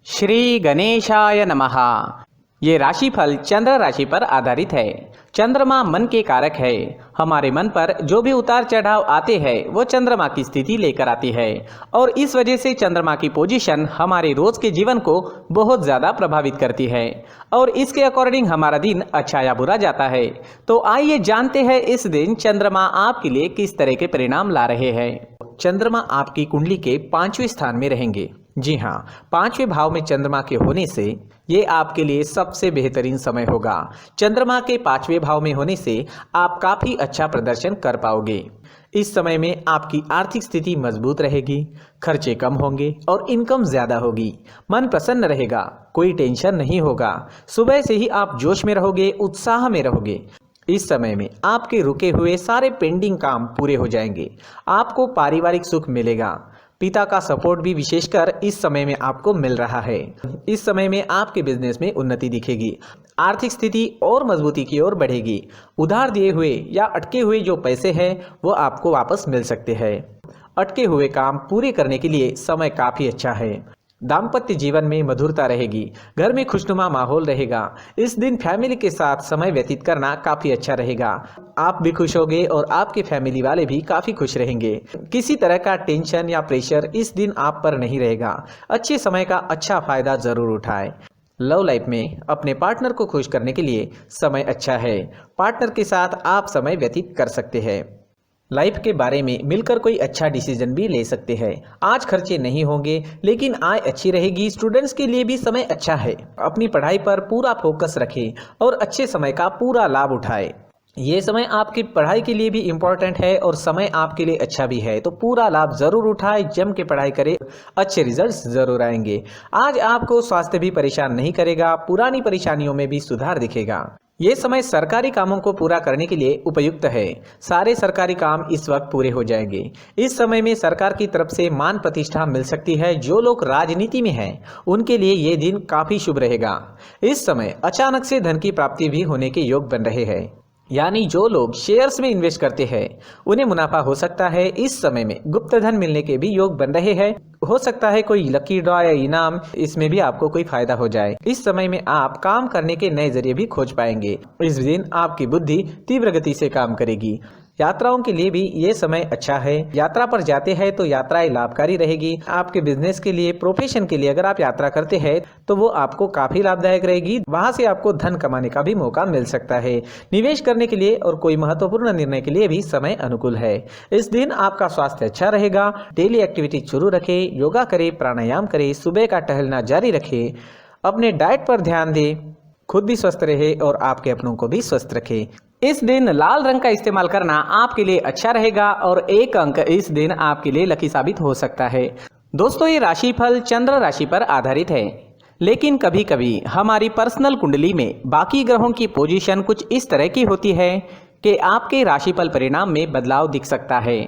श्री गणेशाय नमः। ये राशिफल चंद्र राशि पर आधारित है। चंद्रमा मन के कारक है। हमारे मन पर जो भी उतार चढ़ाव आते हैं वो चंद्रमा की स्थिति लेकर आती है और इस वजह से चंद्रमा की पोजीशन हमारे रोज के जीवन को बहुत ज़्यादा प्रभावित करती है और इसके अकॉर्डिंग हमारा दिन अच्छा या बुरा जाता है। तो आइए जानते हैं इस दिन चंद्रमा आपके लिए किस तरह के परिणाम ला रहे हैं। चंद्रमा आपकी कुंडली के 5वें स्थान में रहेंगे। जी हाँ, 5वें भाव में चंद्रमा के होने से ये आपके लिए सबसे बेहतरीन समय होगा। चंद्रमा के 5वें भाव में होने से आप काफ़ी अच्छा प्रदर्शन कर पाओगे। इस समय में आपकी आर्थिक स्थिति मजबूत रहेगी, खर्चे कम होंगे और इनकम ज़्यादा होगी। मन प्रसन्न रहेगा, कोई टेंशन नहीं होगा। सुबह से ही आप जोश में रहोगे, उत्साह में रहोगे। इस समय में आपके रुके हुए सारे पेंडिंग काम पूरे हो जाएंगे। आपको पारिवारिक सुख मिलेगा। पिता का सपोर्ट भी विशेषकर इस समय में आपको मिल रहा है। इस समय में आपके बिजनेस में उन्नति दिखेगी। आर्थिक स्थिति और मजबूती की ओर बढ़ेगी। उधार दिए हुए या अटके हुए जो पैसे हैं वो आपको वापस मिल सकते हैं। अटके हुए काम पूरे करने के लिए समय काफ़ी अच्छा है। दाम्पत्य जीवन में मधुरता रहेगी। घर में खुशनुमा माहौल रहेगा। इस दिन फैमिली के साथ समय व्यतीत करना काफ़ी अच्छा रहेगा। आप भी खुश होंगे और आपके फैमिली वाले भी काफ़ी खुश रहेंगे। किसी तरह का टेंशन या प्रेशर इस दिन आप पर नहीं रहेगा। अच्छे समय का अच्छा फायदा ज़रूर उठाएं। लव लाइफ में अपने पार्टनर को खुश करने के लिए समय अच्छा है। पार्टनर के साथ आप समय व्यतीत कर सकते हैं। लाइफ के बारे में मिलकर कोई अच्छा डिसीजन भी ले सकते हैं। आज खर्चे नहीं होंगे लेकिन आय अच्छी रहेगी। स्टूडेंट्स के लिए भी समय अच्छा है। अपनी पढ़ाई पर पूरा फोकस रखें और अच्छे समय का पूरा लाभ उठाएं। ये समय आपकी पढ़ाई के लिए भी इम्पोर्टेंट है और समय आपके लिए अच्छा भी है, तो पूरा लाभ ज़रूर उठाएं। जम के पढ़ाई करें, अच्छे रिजल्ट्स ज़रूर आएंगे। आज आपको स्वास्थ्य भी परेशान नहीं करेगा। पुरानी परेशानियों में भी सुधार दिखेगा। ये समय सरकारी कामों को पूरा करने के लिए उपयुक्त है। सारे सरकारी काम इस वक्त पूरे हो जाएंगे। इस समय में सरकार की तरफ से मान प्रतिष्ठा मिल सकती है। जो लोग राजनीति में हैं उनके लिए ये दिन काफ़ी शुभ रहेगा। इस समय अचानक से धन की प्राप्ति भी होने के योग बन रहे हैं। यानी जो लोग शेयर्स में इन्वेस्ट करते हैं उन्हें मुनाफा हो सकता है। इस समय में गुप्त धन मिलने के भी योग बन रहे हैं। हो सकता है कोई लकी ड्रॉ या इनाम, इसमें भी आपको कोई फायदा हो जाए। इस समय में आप काम करने के नए जरिए भी खोज पाएंगे। इस दिन आपकी बुद्धि तीव्र गति से काम करेगी। यात्राओं के लिए भी ये समय अच्छा है। यात्रा पर जाते हैं तो यात्राएं लाभकारी रहेगी। आपके बिजनेस के लिए, प्रोफेशन के लिए अगर आप यात्रा करते हैं तो वो आपको काफ़ी लाभदायक रहेगी। वहाँ से आपको धन कमाने का भी मौका मिल सकता है। निवेश करने के लिए और कोई महत्वपूर्ण निर्णय के लिए भी समय अनुकूल है। इस दिन आपका स्वास्थ्य अच्छा रहेगा। डेली एक्टिविटी शुरू रखें, योगा करें, प्राणायाम करें, सुबह का टहलना जारी रखें, अपने डाइट पर ध्यान दें, खुद भी स्वस्थ रहे और आपके अपनों को भी स्वस्थ रखें। इस दिन लाल रंग का इस्तेमाल करना आपके लिए अच्छा रहेगा और एक अंक इस दिन आपके लिए लकी साबित हो सकता है। दोस्तों, ये राशिफल चंद्र राशि पर आधारित है, लेकिन कभी कभी हमारी पर्सनल कुंडली में बाकी ग्रहों की पोजीशन कुछ इस तरह की होती है कि आपके राशिफल परिणाम में बदलाव दिख सकता है।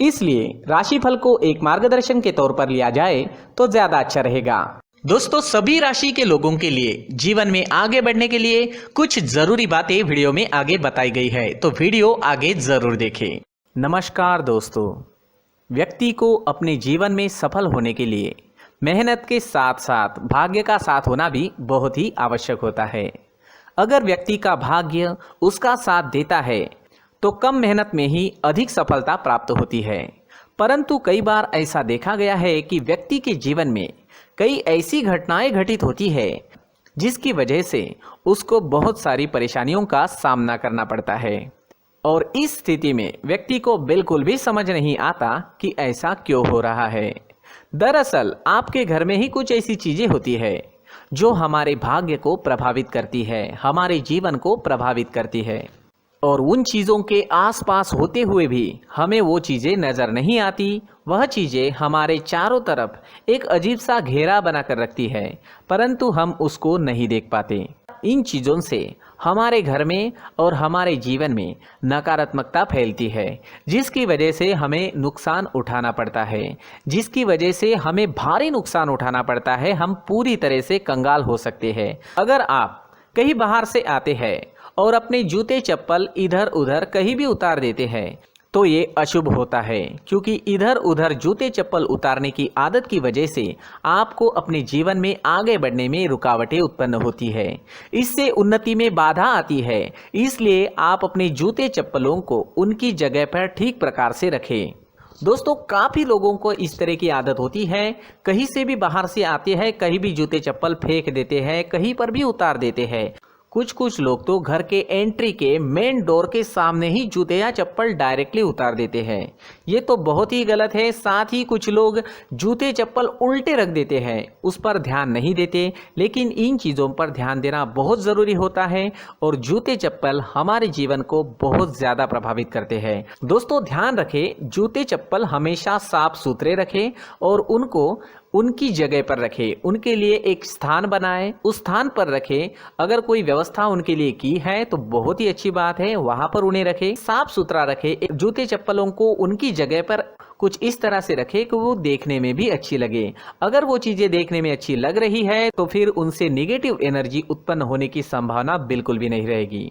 इसलिए राशिफल को एक मार्गदर्शन के तौर पर लिया जाए तो ज्यादा अच्छा रहेगा। दोस्तों, सभी राशि के लोगों के लिए जीवन में आगे बढ़ने के लिए कुछ जरूरी बातें वीडियो में आगे बताई गई है, तो वीडियो आगे जरूर देखें। नमस्कार दोस्तों, व्यक्ति को अपने जीवन में सफल होने के लिए मेहनत के साथ साथ भाग्य का साथ होना भी बहुत ही आवश्यक होता है। अगर व्यक्ति का भाग्य उसका साथ देता है तो कम मेहनत में ही अधिक सफलता प्राप्त होती है। परंतु कई बार ऐसा देखा गया है कि व्यक्ति के जीवन में कई ऐसी घटनाएं घटित होती है जिसकी वजह से उसको बहुत सारी परेशानियों का सामना करना पड़ता है और इस स्थिति में व्यक्ति को बिल्कुल भी समझ नहीं आता कि ऐसा क्यों हो रहा है। दरअसल आपके घर में ही कुछ ऐसी चीजें होती है जो हमारे भाग्य को प्रभावित करती है, हमारे जीवन को प्रभावित करती है और उन चीज़ों के आसपास होते हुए भी हमें वो चीज़ें नज़र नहीं आती। वह चीज़ें हमारे चारों तरफ एक अजीब सा घेरा बनाकर रखती है, परंतु हम उसको नहीं देख पाते। इन चीज़ों से हमारे घर में और हमारे जीवन में नकारात्मकता फैलती है, जिसकी वजह से हमें नुकसान उठाना पड़ता है, जिसकी वजह से हमें भारी नुकसान उठाना पड़ता है। हम पूरी तरह से कंगाल हो सकते हैं। अगर आप कहीं बाहर से आते हैं और अपने जूते चप्पल इधर उधर कहीं भी उतार देते हैं तो ये अशुभ होता है, क्योंकि इधर उधर जूते चप्पल उतारने की आदत की वजह से आपको अपने जीवन में आगे बढ़ने में रुकावटें उत्पन्न होती है। इससे उन्नति में बाधा आती है। इसलिए आप अपने जूते चप्पलों को उनकी जगह पर ठीक प्रकार से रखें। दोस्तों, काफ़ी लोगों को इस तरह की आदत होती है, कहीं से भी बाहर से आते हैं, कहीं भी जूते चप्पल फेंक देते हैं, कहीं पर भी उतार देते हैं। कुछ लोग तो घर के एंट्री के मेन डोर के सामने ही जूते या चप्पल डायरेक्टली उतार देते हैं। ये तो बहुत ही गलत है। साथ ही कुछ लोग जूते चप्पल उल्टे रख देते हैं, उस पर ध्यान नहीं देते। लेकिन इन चीज़ों पर ध्यान देना बहुत ज़रूरी होता है और जूते चप्पल हमारे जीवन को बहुत ज़्यादा प्रभावित करते हैं। दोस्तों, ध्यान रखें, जूते चप्पल हमेशा साफ सुथरे रखें और उनको उनकी जगह पर रखें। उनके लिए एक स्थान बनाएं, उस स्थान पर रखें। अगर कोई व्यवस्था उनके लिए की है तो बहुत ही अच्छी बात है, वहां पर उन्हें रखें, साफ सुथरा रखें। जूते चप्पलों को उनकी जगह पर कुछ इस तरह से रखें कि वो देखने में भी अच्छी लगे। अगर वो चीजें देखने में अच्छी लग रही है तो फिर उनसे निगेटिव एनर्जी उत्पन्न होने की संभावना बिल्कुल भी नहीं रहेगी।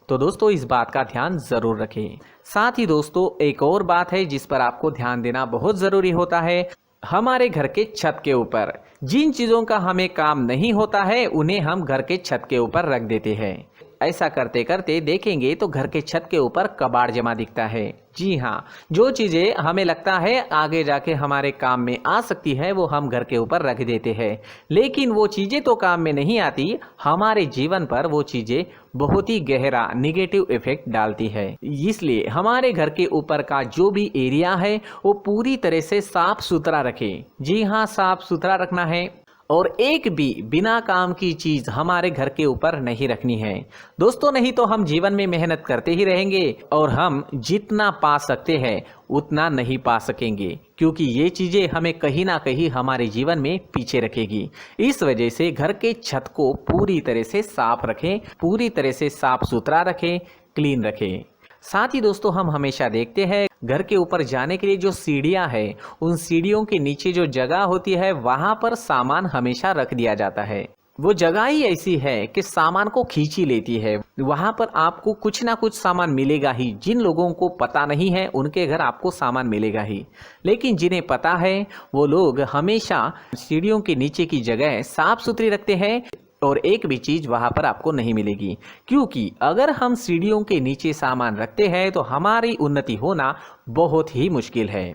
तो दोस्तों, इस बात का ध्यान जरूर रखें। साथ ही दोस्तों, एक और बात है जिस पर आपको ध्यान देना बहुत जरूरी होता है। हमारे घर के छत के ऊपर जिन चीज़ों का हमें काम नहीं होता है उन्हें हम घर के छत के ऊपर रख देते हैं। ऐसा करते करते देखेंगे तो घर के छत के ऊपर कबाड़ जमा दिखता है। जी हाँ, जो चीज़ें हमें लगता है आगे जाके हमारे काम में आ सकती है वो हम घर के ऊपर रख देते हैं, लेकिन वो चीज़ें तो काम में नहीं आती। हमारे जीवन पर वो चीज़ें बहुत ही गहरा निगेटिव इफेक्ट डालती है। इसलिए हमारे घर के ऊपर का जो भी एरिया है वो पूरी तरह से साफ सुथरा रखें। जी हाँ, साफ सुथरा रखना है और एक भी बिना काम की चीज हमारे घर के ऊपर नहीं रखनी है। दोस्तों, नहीं तो हम जीवन में मेहनत करते ही रहेंगे और हम जितना पा सकते हैं उतना नहीं पा सकेंगे, क्योंकि ये चीजें हमें कहीं ना कहीं हमारे जीवन में पीछे रखेगी। इस वजह से घर के छत को पूरी तरह से साफ रखें, पूरी तरह से साफ सुथरा रखें, क्लीन रखें। साथ ही दोस्तों, हम हमेशा देखते हैं घर के ऊपर जाने के लिए जो सीढ़ियां हैं, उन सीढ़ियों के नीचे जो जगह होती है वहां पर सामान हमेशा रख दिया जाता है। वो जगह ही ऐसी है कि सामान को खींच ही लेती है। वहां पर आपको कुछ ना कुछ सामान मिलेगा ही। जिन लोगों को पता नहीं है उनके घर आपको सामान मिलेगा ही, लेकिन जिन्हें पता है वो लोग हमेशा सीढ़ियों के नीचे की जगह साफ सुथरी रखते हैं और एक भी चीज वहां पर आपको नहीं मिलेगी। क्योंकि अगर हम सीढ़ियों के नीचे सामान रखते हैं तो हमारी उन्नति होना बहुत ही मुश्किल है।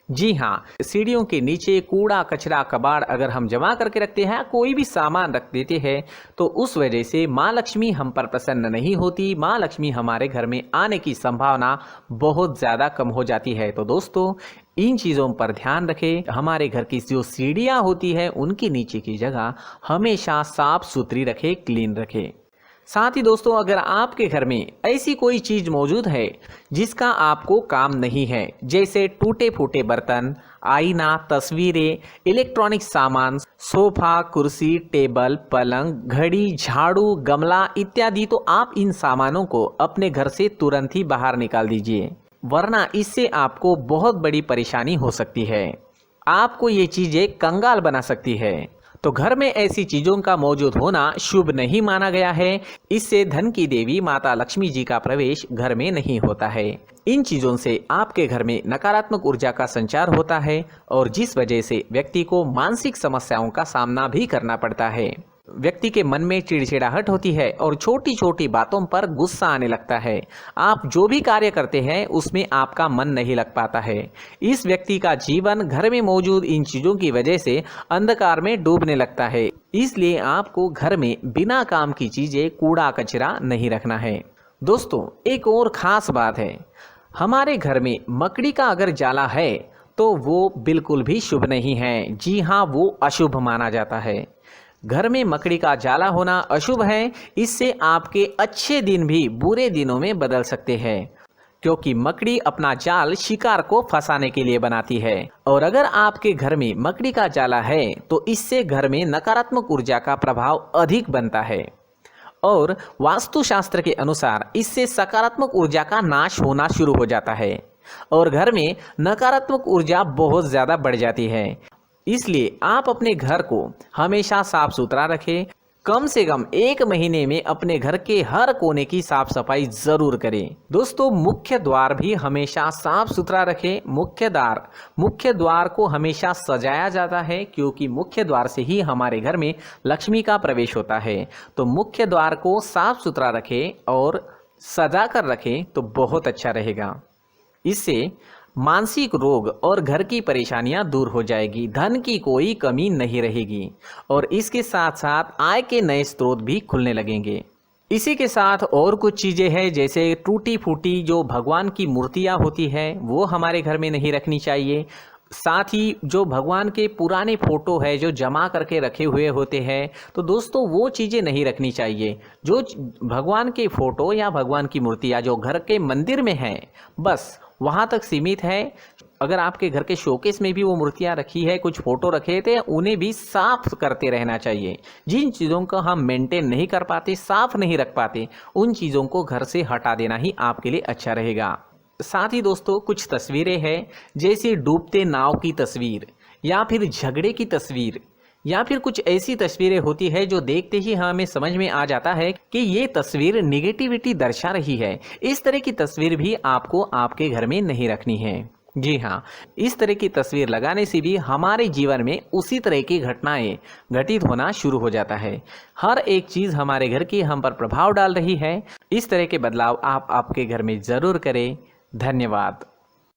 जी हाँ, सीढ़ियों के नीचे कूड़ा कचरा कबाड़ अगर हम जमा करके रखते हैं, कोई भी सामान रख देते हैं, तो उस वजह से माँ लक्ष्मी हम पर प्रसन्न नहीं होती। माँ लक्ष्मी हमारे घर में आने की संभावना बहुत ज़्यादा कम हो जाती है। तो दोस्तों, इन चीज़ों पर ध्यान रखें। हमारे घर की जो सीढ़ियाँ होती है उनकी नीचे की जगह हमेशा साफ सुथरी रखें, क्लीन रखें। साथ ही दोस्तों, अगर आपके घर में ऐसी कोई चीज मौजूद है जिसका आपको काम नहीं है, जैसे टूटे फूटे बर्तन, आईना, तस्वीरें, इलेक्ट्रॉनिक सामान, सोफा, कुर्सी, टेबल, पलंग, घड़ी, झाड़ू, गमला इत्यादि, तो आप इन सामानों को अपने घर से तुरंत ही बाहर निकाल दीजिए, वरना इससे आपको बहुत बड़ी परेशानी हो सकती है। आपको ये चीजें कंगाल बना सकती है। तो घर में ऐसी चीजों का मौजूद होना शुभ नहीं माना गया है। इससे धन की देवी माता लक्ष्मी जी का प्रवेश घर में नहीं होता है। इन चीजों से आपके घर में नकारात्मक ऊर्जा का संचार होता है और जिस वजह से व्यक्ति को मानसिक समस्याओं का सामना भी करना पड़ता है। व्यक्ति के मन में चिड़चिड़ाहट होती है और छोटी छोटी बातों पर गुस्सा आने लगता है। आप जो भी कार्य करते हैं उसमें आपका मन नहीं लग पाता है। इस व्यक्ति का जीवन घर में मौजूद इन चीज़ों की वजह से अंधकार में डूबने लगता है। इसलिए आपको घर में बिना काम की चीज़ें, कूड़ा कचरा नहीं रखना है। दोस्तों, एक और ख़ास बात है, हमारे घर में मकड़ी का अगर जाला है तो वो बिल्कुल भी शुभ नहीं है। जी हाँ, वो अशुभ माना जाता है। घर में मकड़ी का जाला होना अशुभ है। इससे आपके अच्छे दिन भी बुरे दिनों में बदल सकते हैं, क्योंकि मकड़ी अपना जाल शिकार को फंसाने के लिए बनाती है। और अगर आपके घर में मकड़ी का जाला है तो इससे घर में नकारात्मक ऊर्जा का प्रभाव अधिक बनता है और वास्तुशास्त्र के अनुसार इससे सकारात्मक ऊर्जा का नाश होना शुरू हो जाता है और घर में नकारात्मक ऊर्जा बहुत ज़्यादा बढ़ जाती है। इसलिए आप अपने घर को हमेशा साफ सुथरा रखें, कम से कम 1 महीने में अपने घर के हर कोने की साफ सफाई जरूर करें। दोस्तों, मुख्य द्वार भी हमेशा साफ सुथरा रखें। मुख्य द्वार को हमेशा सजाया जाता है, क्योंकि मुख्य द्वार से ही हमारे घर में लक्ष्मी का प्रवेश होता है। तो मुख्य द्वार को साफ सुथरा रखें और सजा कर रखें तो बहुत अच्छा रहेगा। इससे मानसिक रोग और घर की परेशानियां दूर हो जाएगी, धन की कोई कमी नहीं रहेगी और इसके साथ साथ आय के नए स्रोत भी खुलने लगेंगे। इसी के साथ और कुछ चीज़ें हैं, जैसे टूटी फूटी जो भगवान की मूर्तियां होती हैं वो हमारे घर में नहीं रखनी चाहिए। साथ ही जो भगवान के पुराने फोटो है जो जमा करके रखे हुए होते हैं, तो दोस्तों वो चीज़ें नहीं रखनी चाहिए। जो भगवान के फोटो या भगवान की मूर्तियाँ जो घर के मंदिर में हैं, बस वहाँ तक सीमित है। अगर आपके घर के शोकेस में भी वो मूर्तियाँ रखी है, कुछ फोटो रखे थे, उन्हें भी साफ करते रहना चाहिए। जिन चीज़ों को हम मेंटेन नहीं कर पाते, साफ नहीं रख पाते, उन चीज़ों को घर से हटा देना ही आपके लिए अच्छा रहेगा। साथ ही दोस्तों, कुछ तस्वीरें हैं, जैसे डूबते नाव की तस्वीर या फिर झगड़े की तस्वीर या फिर कुछ ऐसी तस्वीरें होती है जो देखते ही हमें समझ में आ जाता है कि ये तस्वीर निगेटिविटी दर्शा रही है। इस तरह की तस्वीर भी आपको आपके घर में नहीं रखनी है। जी हाँ, इस तरह की तस्वीर लगाने से भी हमारे जीवन में उसी तरह की घटनाएं घटित होना शुरू हो जाता है। हर एक चीज़ हमारे घर की हम पर प्रभाव डाल रही है। इस तरह के बदलाव आप आपके घर में ज़रूर करें। धन्यवाद।